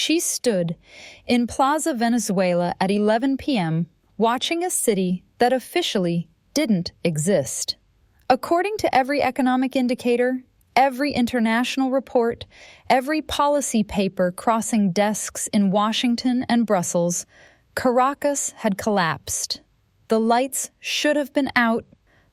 She stood in Plaza Venezuela at 11 p.m., watching a city that officially didn't exist. According to every economic indicator, every international report, every policy paper crossing desks in Washington and Brussels, Caracas had collapsed. The lights should have been out,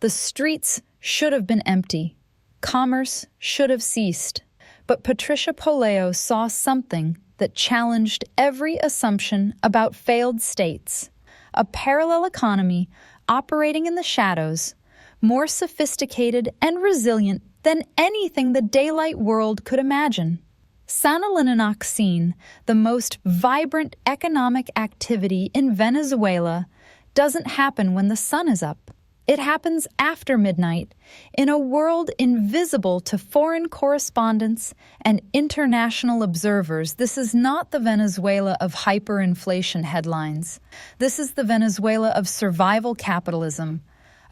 the streets should have been empty, commerce should have ceased. But Patricia Poleo saw something that challenged every assumption about failed states. A parallel economy operating in the shadows, more sophisticated and resilient than anything the daylight world could imagine. Sanalinaxine, the most vibrant economic activity in Venezuela, doesn't happen when the sun is up. It happens after midnight, in a world invisible to foreign correspondents and international observers. This is not the Venezuela of hyperinflation headlines. This is the Venezuela of survival capitalism,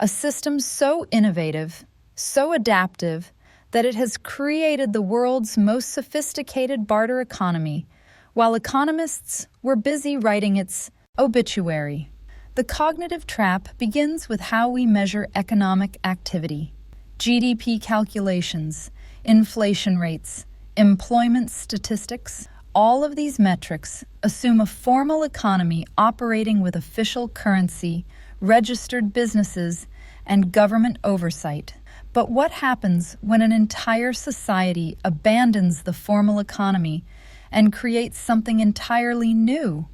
a system so innovative, so adaptive, that it has created the world's most sophisticated barter economy, while economists were busy writing its obituary. The cognitive trap begins with how we measure economic activity. GDP calculations, inflation rates, employment statistics, all of these metrics assume a formal economy operating with official currency, registered businesses, and government oversight. But what happens when an entire society abandons the formal economy and creates something entirely new?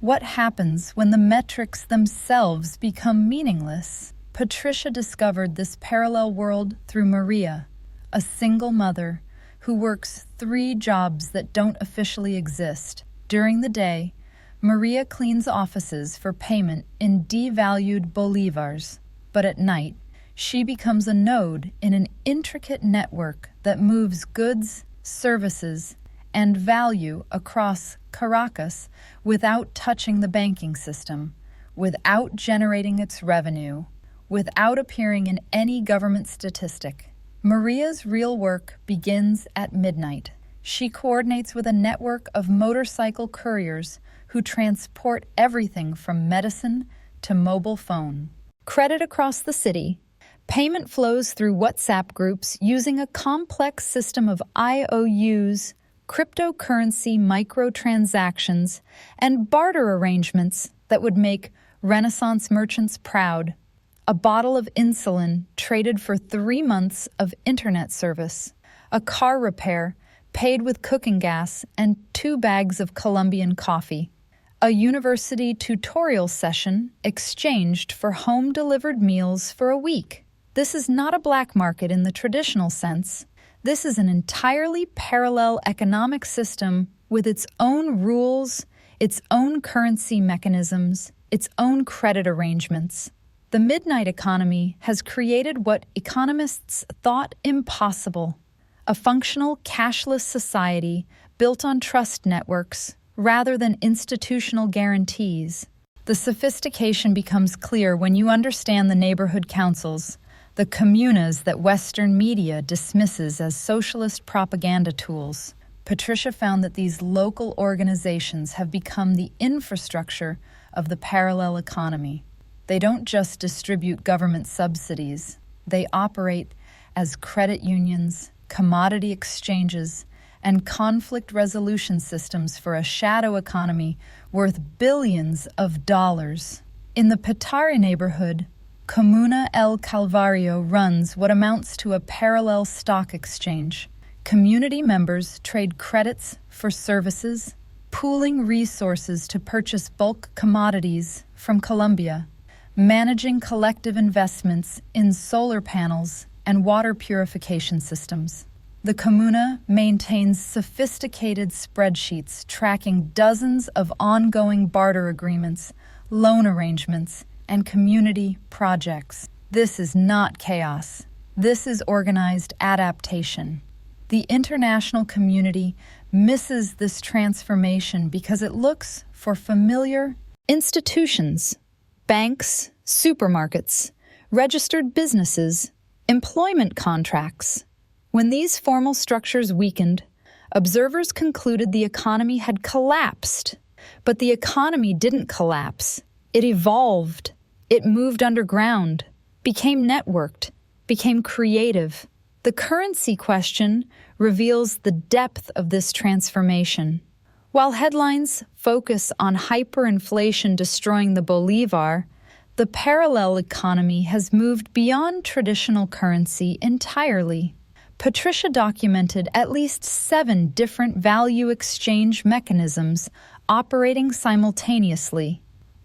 What happens when the metrics themselves become meaningless? Patricia discovered this parallel world through Maria, a single mother who works 3 jobs that don't officially exist. During the day, Maria cleans offices for payment in devalued bolivars, but at night, she becomes a node in an intricate network that moves goods, services, and value across Caracas without touching the banking system, without generating its revenue, without appearing in any government statistic. Maria's real work begins at midnight. She coordinates with a network of motorcycle couriers who transport everything from medicine to mobile phone. Credit across the city. Payment flows through WhatsApp groups using a complex system of IOUs, cryptocurrency microtransactions, and barter arrangements that would make Renaissance merchants proud. A bottle of insulin traded for 3 months of internet service. A car repair paid with cooking gas and 2 bags of Colombian coffee. A university tutorial session exchanged for home-delivered meals for a week. This is not a black market in the traditional sense. This is an entirely parallel economic system with its own rules, its own currency mechanisms, its own credit arrangements. The midnight economy has created what economists thought impossible: a functional cashless society built on trust networks rather than institutional guarantees. The sophistication becomes clear when you understand the neighborhood councils, the comunas that Western media dismisses as socialist propaganda tools. Patricia found that these local organizations have become the infrastructure of the parallel economy. They don't just distribute government subsidies. They operate as credit unions, commodity exchanges, and conflict resolution systems for a shadow economy worth billions of dollars. In the Petare neighborhood, Comuna El Calvario runs what amounts to a parallel stock exchange. Community members trade credits for services, pooling resources to purchase bulk commodities from Colombia, managing collective investments in solar panels and water purification systems. The Comuna maintains sophisticated spreadsheets tracking dozens of ongoing barter agreements, loan arrangements, and community projects. This is not chaos. This is organized adaptation. The international community misses this transformation because it looks for familiar institutions, banks, supermarkets, registered businesses, employment contracts. When these formal structures weakened, Observers concluded the economy had collapsed. But the economy didn't collapse. It evolved. It moved underground, became networked, became creative. The currency question reveals the depth of this transformation. While headlines focus on hyperinflation destroying the bolivar, the parallel economy has moved beyond traditional currency entirely. Patricia documented at least 7 different value exchange mechanisms operating simultaneously.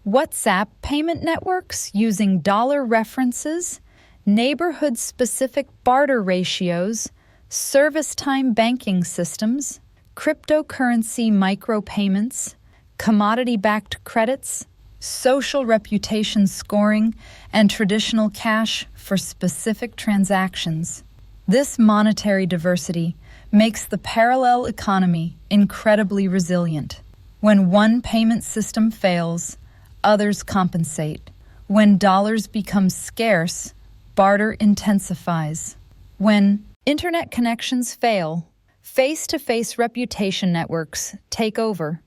WhatsApp payment networks using dollar references, neighborhood-specific barter ratios, service-time banking systems, cryptocurrency micropayments, commodity-backed credits, social reputation scoring, and traditional cash for specific transactions. This monetary diversity makes the parallel economy incredibly resilient. When one payment system fails, others compensate. When dollars become scarce, barter intensifies. When internet connections fail, face-to-face reputation networks take over.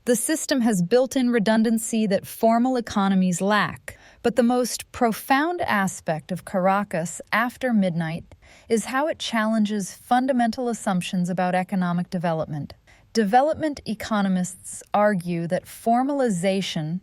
The system has built-in redundancy that formal economies lack. But the most profound aspect of Caracas after midnight is how it challenges fundamental assumptions about economic development. Development economists argue that formalization,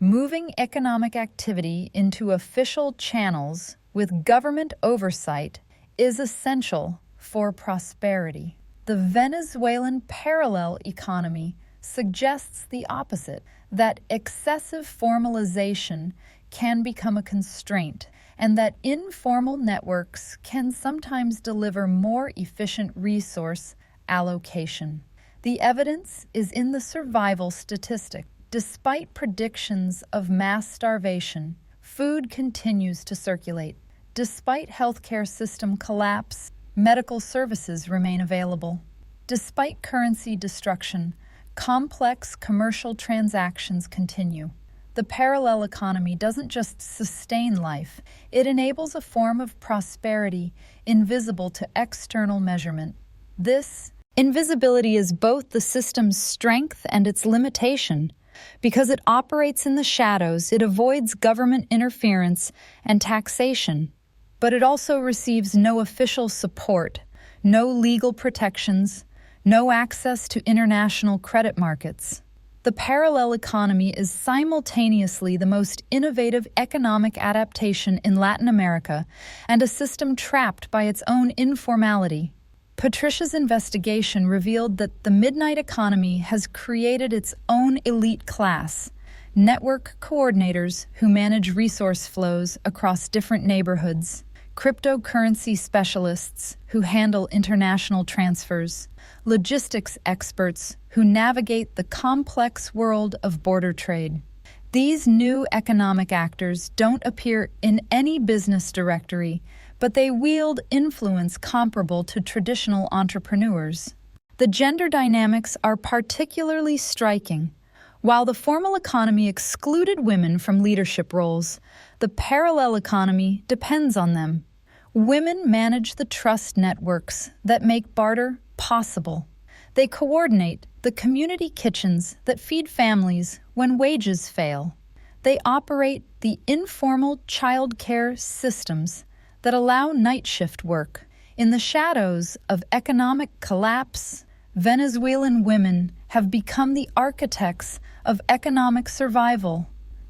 moving economic activity into official channels with government oversight, is essential for prosperity. The Venezuelan parallel economy suggests the opposite, that excessive formalization can become a constraint, and that informal networks can sometimes deliver more efficient resource allocation. The evidence is in the survival statistic. Despite predictions of mass starvation, food continues to circulate. Despite healthcare system collapse, medical services remain available. Despite currency destruction, complex commercial transactions continue. The parallel economy doesn't just sustain life, it enables a form of prosperity invisible to external measurement. This invisibility is both the system's strength and its limitation. Because it operates in the shadows, it avoids government interference and taxation. But it also receives no official support, no legal protections, no access to international credit markets. The parallel economy is simultaneously the most innovative economic adaptation in Latin America and a system trapped by its own informality. Patricia's investigation revealed that the midnight economy has created its own elite class, network coordinators who manage resource flows across different neighborhoods, cryptocurrency specialists who handle international transfers, logistics experts who navigate the complex world of border trade. These new economic actors don't appear in any business directory, but they wield influence comparable to traditional entrepreneurs. The gender dynamics are particularly striking. While the formal economy excluded women from leadership roles, the parallel economy depends on them. Women manage the trust networks that make barter possible. They coordinate the community kitchens that feed families when wages fail. They operate the informal childcare systems that allow night shift work. In the shadows of economic collapse, Venezuelan women have become the architects of economic survival.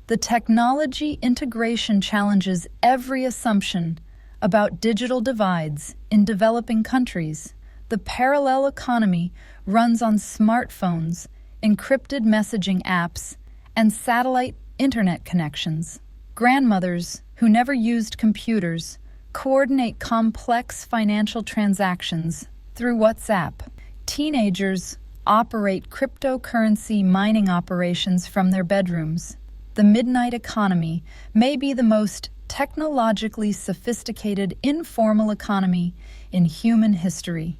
The technology integration challenges every assumption about digital divides in developing countries. The parallel economy runs on smartphones, encrypted messaging apps, and satellite internet connections. Grandmothers who never used computers coordinate complex financial transactions through WhatsApp. Teenagers operate cryptocurrency mining operations from their bedrooms. The midnight economy may be the most technologically sophisticated informal economy in human history.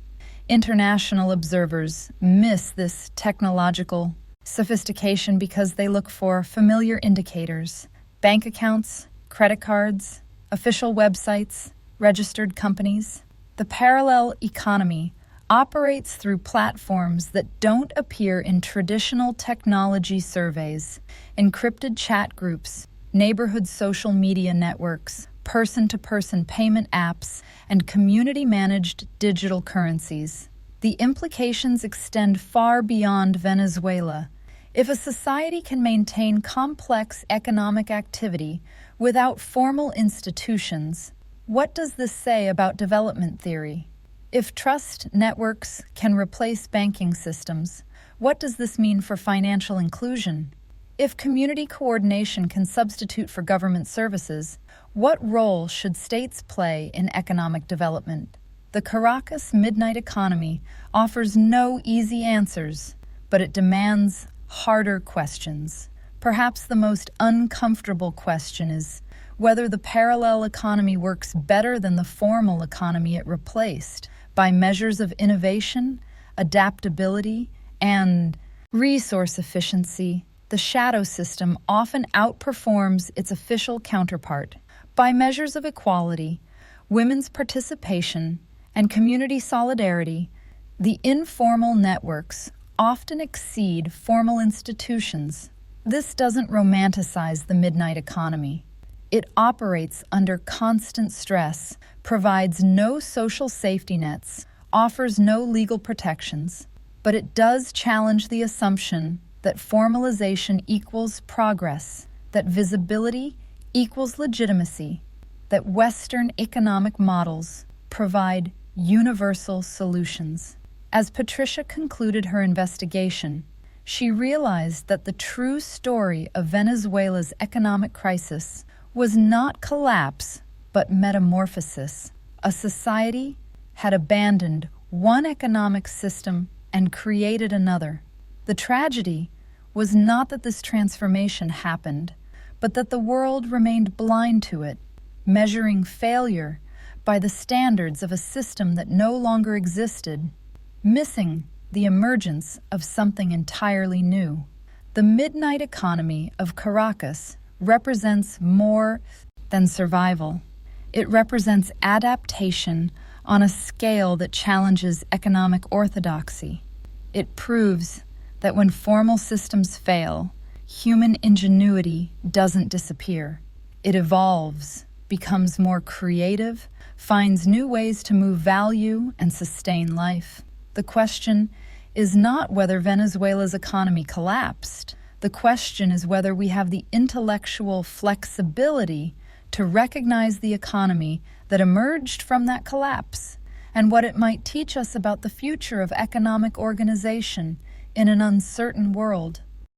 International observers miss this technological sophistication because they look for familiar indicators: bank accounts, credit cards, official websites, registered companies. The parallel economy operates through platforms that don't appear in traditional technology surveys, encrypted chat groups, neighborhood social media networks, person-to-person payment apps, and community-managed digital currencies. The implications extend far beyond Venezuela. If a society can maintain complex economic activity without formal institutions, what does this say about development theory? If trust networks can replace banking systems, what does this mean for financial inclusion? If community coordination can substitute for government services, what role should states play in economic development? The Caracas midnight economy offers no easy answers, but it demands harder questions. Perhaps the most uncomfortable question is whether the parallel economy works better than the formal economy it replaced, by measures of innovation, adaptability, and resource efficiency. The shadow system often outperforms its official counterpart. By measures of equality, women's participation, and community solidarity, the informal networks often exceed formal institutions. This doesn't romanticize the midnight economy. It operates under constant stress, provides no social safety nets, offers no legal protections, but it does challenge the assumption that formalization equals progress, that visibility equals legitimacy, that Western economic models provide universal solutions. As Patricia concluded her investigation, she realized that the true story of Venezuela's economic crisis was not collapse, but metamorphosis. A society had abandoned one economic system and created another. The tragedy was not that this transformation happened, but that the world remained blind to it, measuring failure by the standards of a system that no longer existed, missing the emergence of something entirely new. The midnight economy of Caracas represents more than survival. It represents adaptation on a scale that challenges economic orthodoxy. It proves that when formal systems fail, human ingenuity doesn't disappear. It evolves, becomes more creative, finds new ways to move value and sustain life. The question is not whether Venezuela's economy collapsed. The question is whether we have the intellectual flexibility to recognize the economy that emerged from that collapse and what it might teach us about the future of economic organization in an uncertain world.